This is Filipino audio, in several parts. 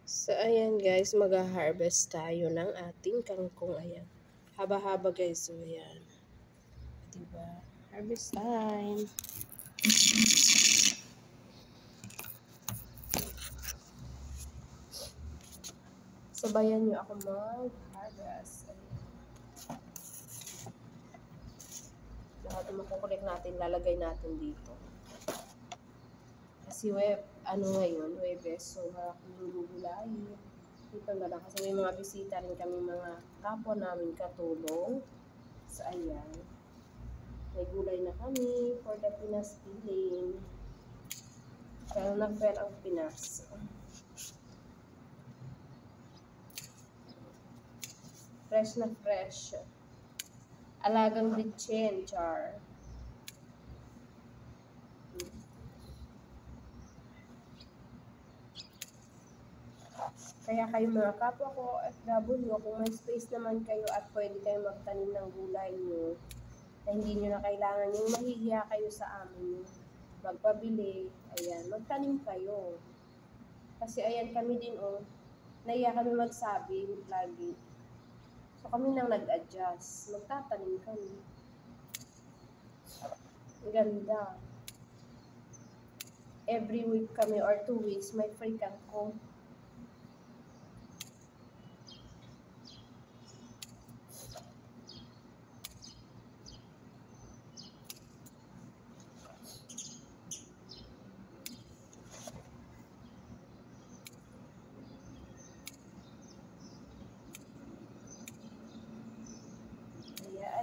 So, ayan guys, mag-harvest tayo ng ating kangkong. Ayan. Haba-haba guys. So, ayan. Diba? Harvest time. Sabayan nyo ako mag-harvest. Ayan. Lahat na makukulik natin, lalagay natin dito. Kasi ngayon, Webes, so maraming gugulayin. Dito na lang kasi may mga bisita rin kami, mga kapwa namin katulong. So, ayan. May gulay na kami for the Pinas feeling. Kaya nag-fair ang Pinas. Fresh na fresh. Alagang bitchin, char. Kaya kayo mga kapwa ko, FW, kung may space naman kayo at pwede kayo magtanim ng gulay nyo, na hindi nyo na kailangan yung mahihiya kayo sa amin, magpabili, ayan, magtanim kayo. Kasi ayan kami din, nahiya kami magsabi lagi. So kami nang nag-adjust, magtatanim kami. Ang ganda. Every week kami or 2 weeks, may free kangkong.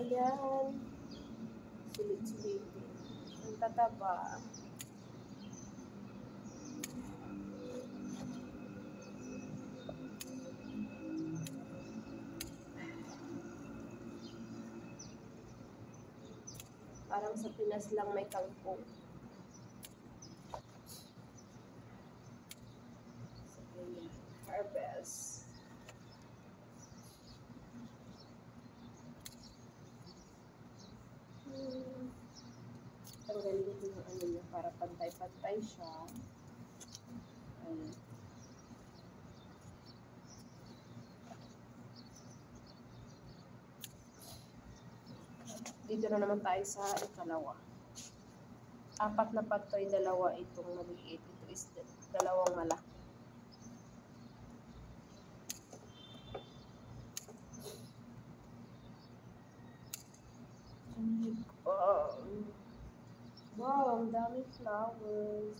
Ayan. Sulit-sulit. Ang tataba. Parang sa Pinas lang may kangkong. So, ayan. Harvest. Tanggalin ko yung ano niya para pantay-pantay siya. Ayan. Dito na naman tayo sa ikalawa. 4 na patoy, 2 itong maliit. Ito is 2 malaki. Wow, ang daming flowers.